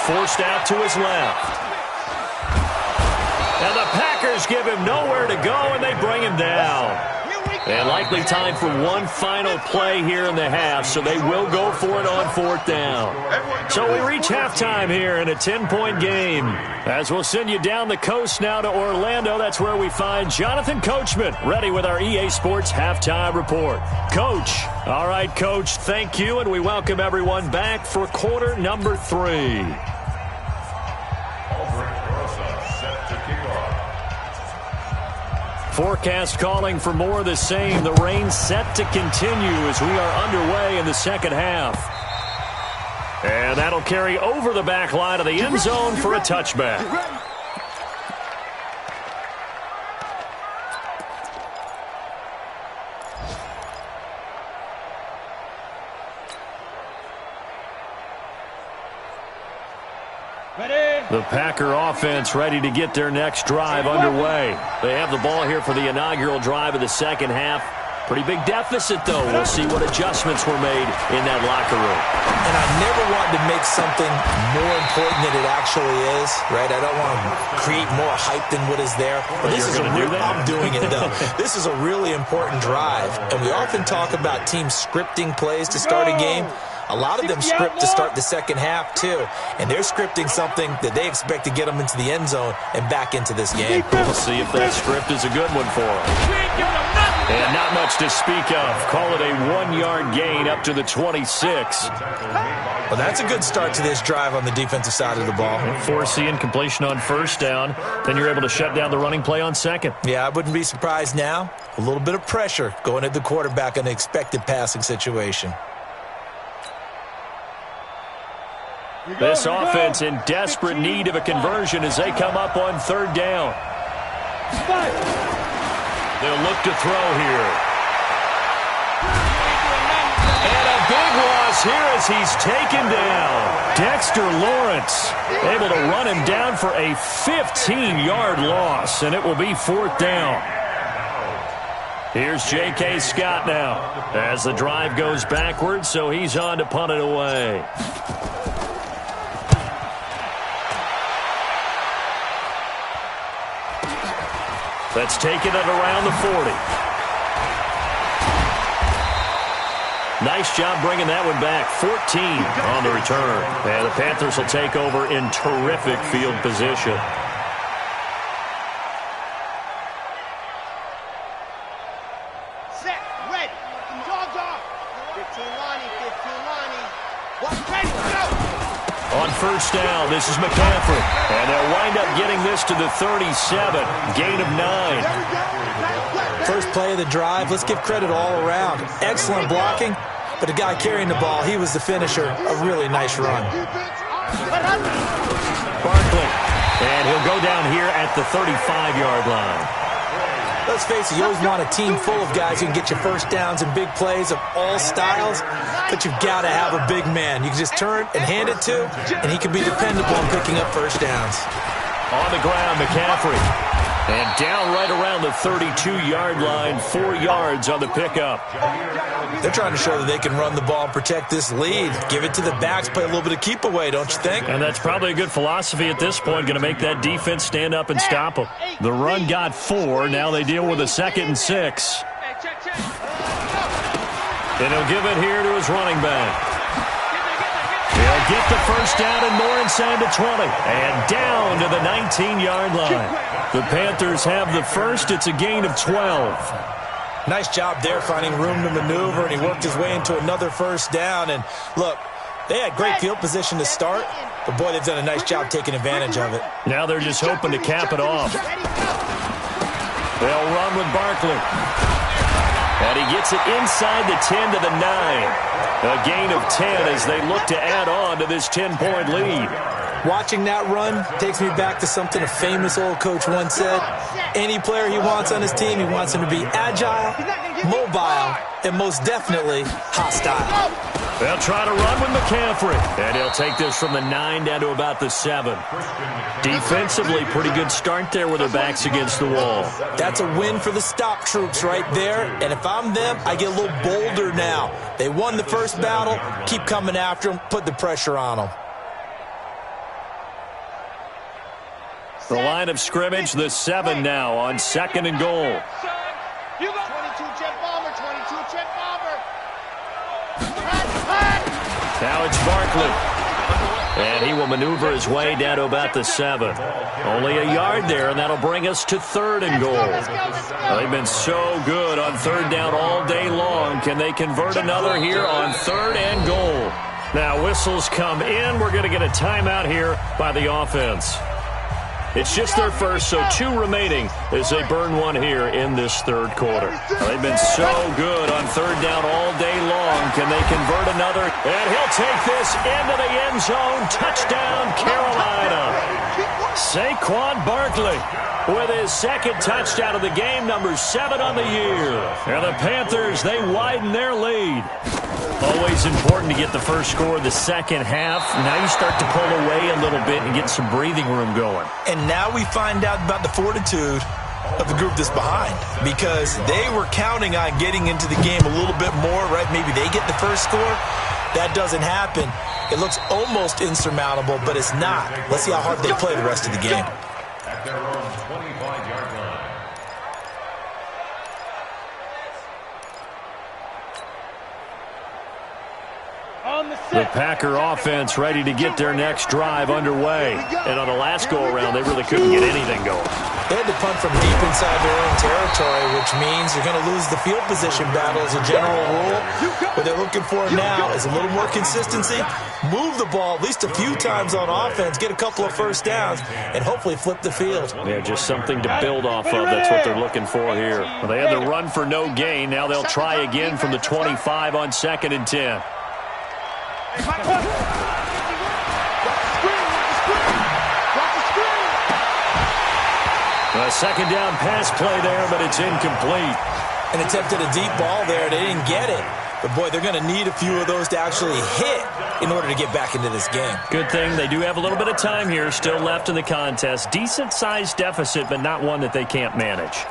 Forced out to his left. And the Packers give him nowhere to go, and they bring him down. And likely time for one final play here in the half, so they will go for it on fourth down. So we reach halftime here in a 10-point game. As we'll send you down the coast now to Orlando, that's where we find Jonathan Coachman, ready with our EA Sports Halftime Report. Coach. All right, Coach, thank you, and we welcome everyone back for quarter number 3. Forecast calling for more of the same. The rain set to continue as we are underway in the second half. And that'll carry over the back line of the end zone for a touchback. The Packer offense ready to get their next drive underway. They have the ball here for the inaugural drive of the second half. Pretty big deficit, though. We'll see what adjustments were made in that locker room. And I never wanted to make something more important than it actually is, right? I don't want to create more hype than what is there. But this is I'm doing it, though. This is a really important drive. And we often talk about teams scripting plays to start a game. A lot of them script to start the second half, too. And they're scripting something that they expect to get them into the end zone and back into this game. We'll see if that script is a good one for them. And not much to speak of. Call it a 1-yard gain up to the 26. Well, that's a good start to this drive on the defensive side of the ball. Force the incompletion on first down. Then you're able to shut down the running play on second. Yeah, I wouldn't be surprised now. A little bit of pressure going at the quarterback in an expected passing situation. This offense in desperate need of a conversion as they come up on third down. They'll look to throw here. And a big loss here as he's taken down. Dexter Lawrence able to run him down for a 15-yard loss, and it will be fourth down. Here's J.K. Scott now as the drive goes backwards, so he's on to punt it away. That's taken it around the 40. Nice job bringing that one back. 14 on the return. And the Panthers will take over in terrific field position. Set, ready. Dogs off. 15 Lonnie, 15 Lonnie. One ready, go. On first down, this is McCaffrey. And they'll wind up getting this to the 37. Gain of 9. First play of the drive. Let's give credit all around. Excellent blocking. But the guy carrying the ball, he was the finisher. A really nice run. Barkley And he'll go down here at the 35-yard line. Let's face it, you always want a team full of guys who can get you first downs and big plays of all styles, but you've got to have a big man you can just turn and hand it to, and he can be dependable in picking up first downs. On the ground, McCaffrey. And down right around the 32-yard line, 4 yards on the pickup. They're trying to show that they can run the ball and protect this lead. Give it to the backs, play a little bit of keep away, don't you think? And that's probably a good philosophy at this point, going to make that defense stand up and stop them. The run got 4. Now they deal with a 2nd and 6. And he'll give it here to his running back. He'll get the first down and more inside the 20. And down to the 19-yard line. The Panthers have the first. It's a gain of 12. Nice job there finding room to maneuver, and he worked his way into another first down. And look, they had great field position to start, but boy, they've done a nice job taking advantage of it. Now they're just hoping to cap it off. They'll run with Barkley. And he gets it inside the 10 to the 9. A gain of 10 as they look to add on to this 10-point lead. Watching that run takes me back to something a famous old coach once said. Any player he wants on his team, he wants him to be agile, mobile, and most definitely hostile. They'll try to run with McCaffrey. And he'll take this from the 9 down to about the 7. Defensively, pretty good start there with their backs against the wall. That's a win for the stop troops right there. And if I'm them, I get a little bolder now. They won the first battle. Keep coming after them. Put the pressure on them. The line of scrimmage, the 7 now on 2nd and goal. 22 jet bomber, 22 jet bomber. Now it's Barkley. And he will maneuver his way down to about the 7. Only a yard there, and that'll bring us to 3rd and goal. They've been so good on 3rd down all day long. Can they convert another here on 3rd and goal? Now whistles come in. We're going to get a timeout here by the offense. It's just their first, so 2 remaining as they burn one here in this 3rd quarter. They've been so good on 3rd down all day long. Can they convert another? And he'll take this into the end zone. Touchdown, Carolina. Saquon Barkley with his 2nd touchdown of the game, number 7 on the year. And the Panthers, they widen their lead. Always important to get the first score of the second half. Now you start to pull away a little bit and get some breathing room going. And now we find out about the fortitude of the group that's behind, because they were counting on getting into the game a little bit more, right? Maybe they get the first score. That doesn't happen. It looks almost insurmountable, but it's not. Let's see how hard they play the rest of the game. At their own 25-yard line. The Packer offense ready to get their next drive underway. And on the last go-around, they really couldn't get anything going. They had to punt from deep inside their own territory, which means you're going to lose the field position battle as a general rule. What they're looking for now is a little more consistency, move the ball at least a few times on offense, get a couple of first downs, and hopefully flip the field. Yeah, just something to build off of. That's what they're looking for here. Well, they had the run for no gain. Now they'll try again from the 25 on 2nd and 10. A 2nd down pass play there, but it's incomplete. And attempted a deep ball there. They didn't get it. But, boy, they're going to need a few of those to actually hit in order to get back into this game. Good thing they do have a little bit of time here still left in the contest. Decent-sized deficit, but not one that they can't manage.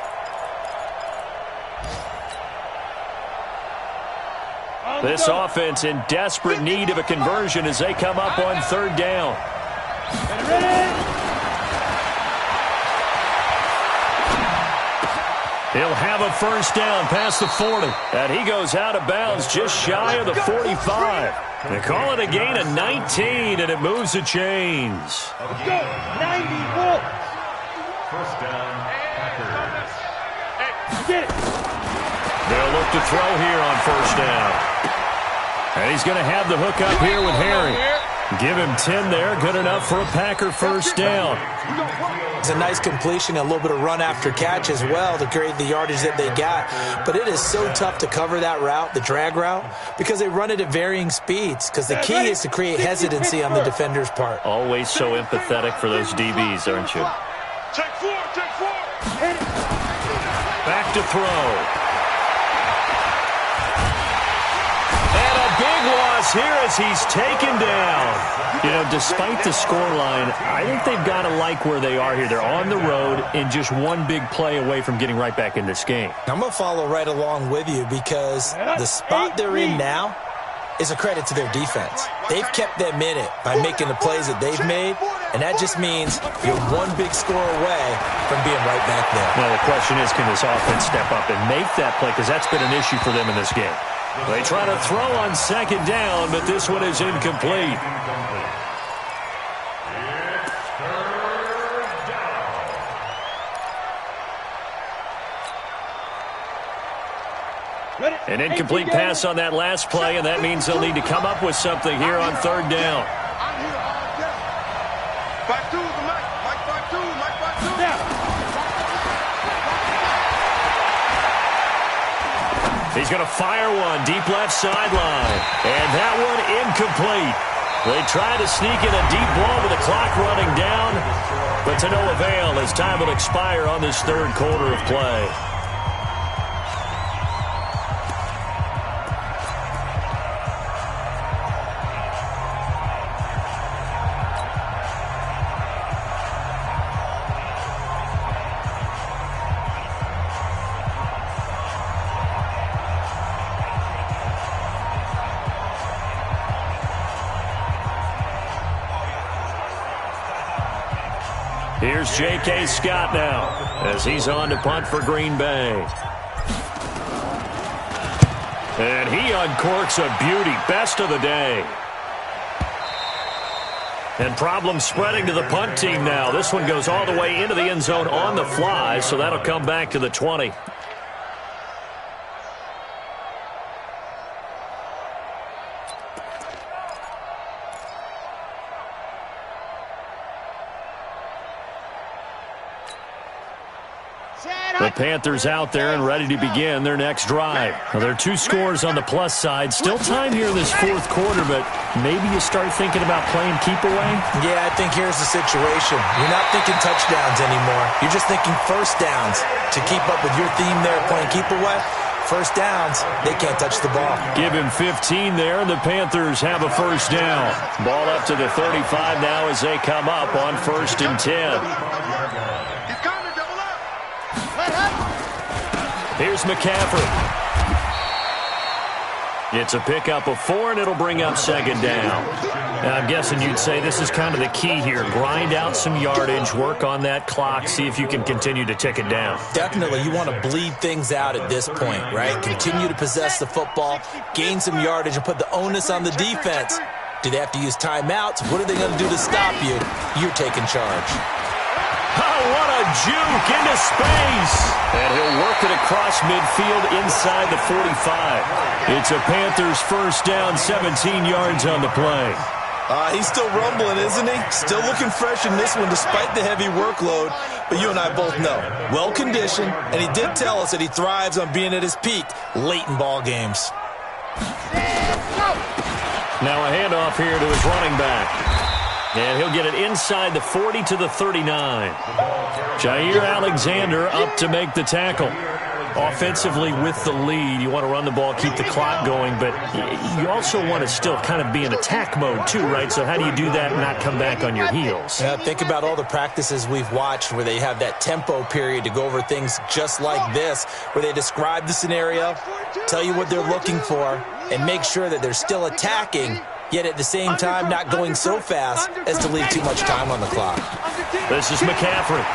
This offense in desperate need of a conversion as they come up on 3rd down. He'll have a first down past the 40. And he goes out of bounds just shy of the 45. They call it a gain of 19, and it moves the chains. Let's go, 94. First down, Packers. Get it. They'll look to throw here on first down. And he's going to have the hook up here with Harry. Give him 10 there. Good enough for a Packer first down. It's a nice completion, a little bit of run after catch as well to create the yardage that they got. But it is so tough to cover that route, the drag route, because they run it at varying speeds, because the key is to create hesitancy on the defender's part. Always so empathetic for those DBs, aren't you? Take four, take four. Back to throw. And a big loss here as he's taken down. You know, despite the scoreline, I think they've got to like where they are here. They're on the road and just one big play away from getting right back in this game. I'm going to follow right along with you because the spot they're in now is a credit to their defense. They've kept them in it by making the plays that they've made, and that just means you're one big score away from being right back there. Now, the question is, can this offense step up and make that play? Because that's been an issue for them in this game. They try to throw on second down, but this one is incomplete. An incomplete pass on that last play, and that means they'll need to come up with something here on third down. He's going to fire one deep left sideline, and that one incomplete. They try to sneak in a deep ball with the clock running down, but to no avail as time will expire on this third quarter of play. Here's J.K. Scott now as he's on to punt for Green Bay. And he uncorks a beauty. Best of the day. And problems spreading to the punt team now. This one goes all the way into the end zone on the fly, so that'll come back to the 20. The Panthers out there and ready to begin their next drive. Well, there are two scores on the plus side. Still time here in this fourth quarter, but maybe you start thinking about playing keep away? Yeah, I think here's the situation. You're not thinking touchdowns anymore. You're just thinking first downs. To keep up with your theme there, playing keep away, first downs, they can't touch the ball. Give him 15 there, and the Panthers have a first down. Ball up to the 35 now as they come up on 1st and 10. Here's McCaffrey. It's a pickup of 4, and it'll bring up second down. Now, I'm guessing you'd say this is kind of the key here. Grind out some yardage, work on that clock, see if you can continue to tick it down. Definitely. You want to bleed things out at this point, right? Continue to possess the football, gain some yardage, and put the onus on the defense. Do they have to use timeouts? What are they going to do to stop you? You're taking charge. Oh, what a juke into space. And he'll work it across midfield inside the 45. It's a Panthers first down, 17 yards on the play. He's still rumbling, isn't he? Still looking fresh in this one despite the heavy workload. But you and I both know, well-conditioned, and he did tell us that he thrives on being at his peak late in ball games. Now a handoff here to his running back. And he'll get it inside the 40 to the 39. Jair Alexander up to make the tackle. Offensively with the lead, you want to run the ball, keep the clock going, but you also want to still kind of be in attack mode too, right? So how do you do that and not come back on your heels? Yeah, think about all the practices we've watched where they have that tempo period to go over things just like this, where they describe the scenario, tell you what they're looking for, and make sure that they're still attacking, yet at the same time not going so fast as to leave too much time on the clock. This is McCaffrey.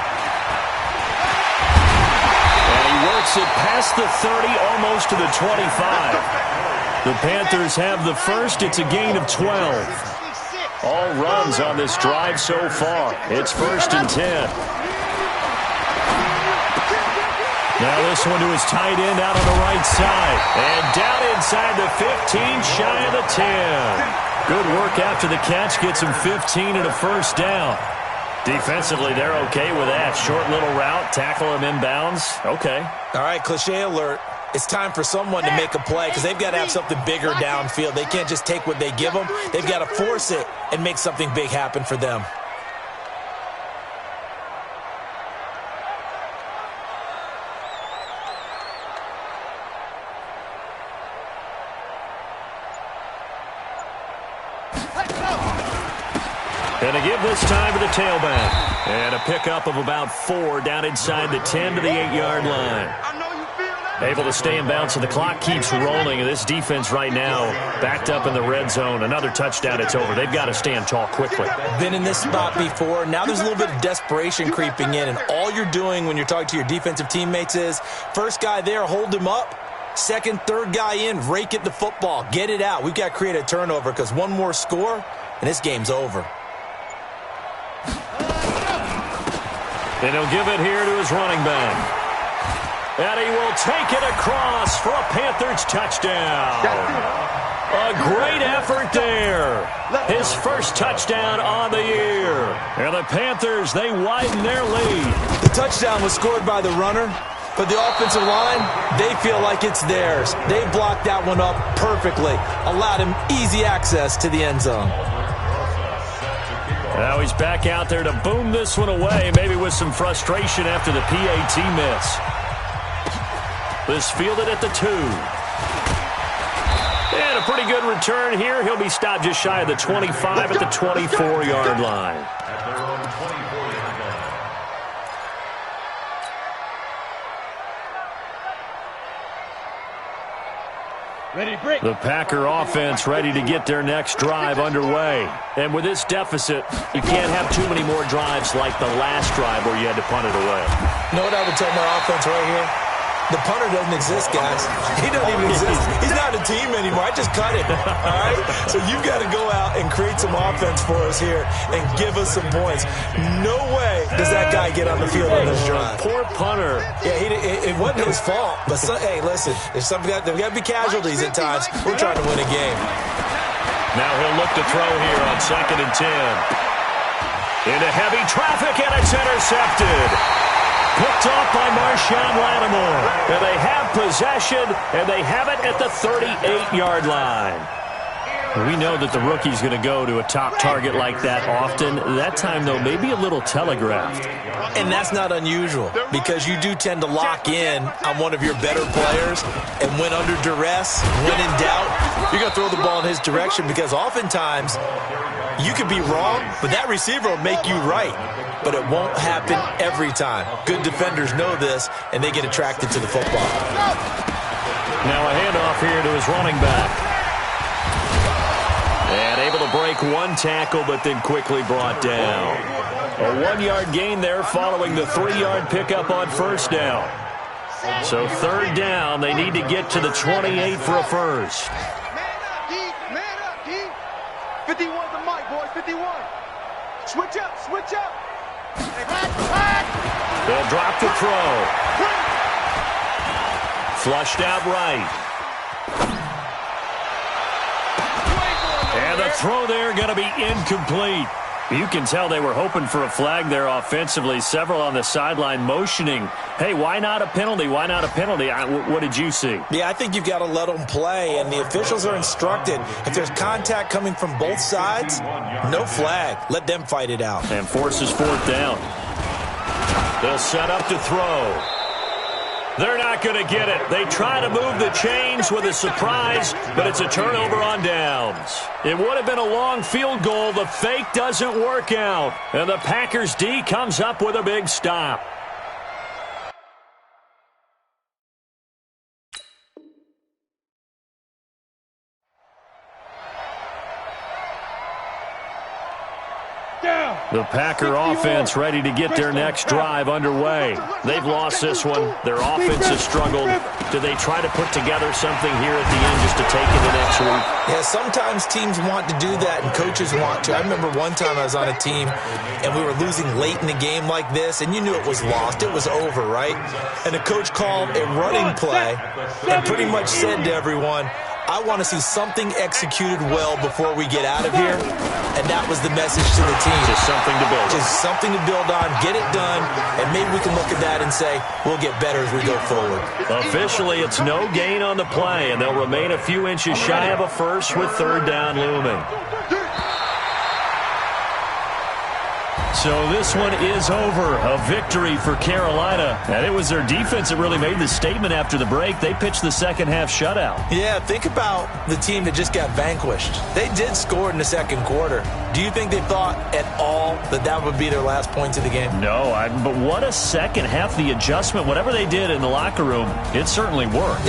And he works it past the 30, almost to the 25. The Panthers have the first. It's a gain of 12. All runs on this drive so far. It's 1st and 10. Now this one to his tight end out on the right side. And down inside the 15, shy of the 10. Good work after the catch. Gets him 15 and a first down. Defensively, they're okay with that. Short little route, tackle him inbounds. Okay. All right, cliche alert. It's time for someone to make a play because they've got to have something bigger downfield. They can't just take what they give them. They've got to force it and make something big happen for them. And to give this time to the tailback. And a pickup of about 4 down inside the 10 to the 8-yard line. Able to stay in bounds, so the clock keeps rolling. And this defense right now backed up in the red zone. Another touchdown, it's over. They've got to stand tall quickly. Been in this spot before. Now there's a little bit of desperation creeping in. And all you're doing when you're talking to your defensive teammates is, first guy there, hold him up. Second, third guy in, rake at the football. Get it out. We've got to create a turnover because one more score, and this game's over. And he'll give it here to his running back. And he will take it across for a Panthers touchdown. A great effort there. His first touchdown on the year. And the Panthers, they widen their lead. The touchdown was scored by the runner, but the offensive line, they feel like it's theirs. They blocked that one up perfectly. Allowed him easy access to the end zone. Now he's back out there to boom this one away, maybe with some frustration after the PAT miss. This fielded at the 2. And a pretty good return here. He'll be stopped just shy of the 25 at the 24-yard line. The Packer offense ready to get their next drive underway. And with this deficit, you can't have too many more drives like the last drive where you had to punt it away. You know what I would tell my offense right here? The punter doesn't exist, guys. He doesn't even exist. He's not a team anymore. I just cut him. All right? So you've got to go out and create some offense for us here and give us some points. No way does that guy get on the field on this drive. Poor punter. Yeah, it wasn't his fault. But, hey, listen, there's got to be casualties at times. We're trying to win a game. Now he'll look to throw here on 2nd and 10. Into heavy traffic, and it's intercepted. Picked off by Marshawn Lattimore. And they have possession, and they have it at the 38-yard line. We know that the rookie's going to go to a top target like that often. That time, though, maybe a little telegraphed. And that's not unusual because you do tend to lock in on one of your better players, and when under duress, when in doubt, you're going to throw the ball in his direction because oftentimes you could be wrong, but that receiver will make you right. But it won't happen every time. Good defenders know this, and they get attracted to the football. Now a handoff here to his running back. And able to break one tackle, but then quickly brought down. A 1-yard gain there following the 3-yard pickup on first down. So 3rd down, they need to get to the 28 for a first. Man up, D. 51 the mic, boys, 51. Switch up, switch up. They'll drop the throw. Flushed out right. And the throw there going to be incomplete. You can tell they were hoping for a flag there offensively. Several on the sideline motioning, hey, why not a penalty? Why not a penalty? What did you see? Yeah, I think you've got to let them play, and the officials are instructed. If there's contact coming from both sides, no flag. Let them fight it out. And forces 4th down. They'll set up to throw. They're not going to get it. They try to move the chains with a surprise, but it's a turnover on downs. It would have been a long field goal. The fake doesn't work out. And the Packers D comes up with a big stop. The Packer offense ready to get their next drive underway. They've lost this one. Their offense has struggled. Do they try to put together something here at the end just to take into next week? Yeah, sometimes teams want to do that and coaches want to. I remember one time I was on a team and we were losing late in the game like this, and you knew it was lost. It was over, right? And the coach called a running play and pretty much said to everyone, I want to see something executed well before we get out of here. And that was the message to the team. Just something to build on. Just something to build on, get it done, and maybe we can look at that and say, we'll get better as we go forward. Officially, it's no gain on the play, and they'll remain a few inches shy of a first with third down looming. So this one is over. A victory for Carolina. And it was their defense that really made the statement after the break. They pitched the second half shutout. Yeah, think about the team that just got vanquished. They did score in the second quarter. Do you think they thought at all that that would be their last points of the game? No, but what a second half. The adjustment, whatever they did in the locker room, it certainly worked.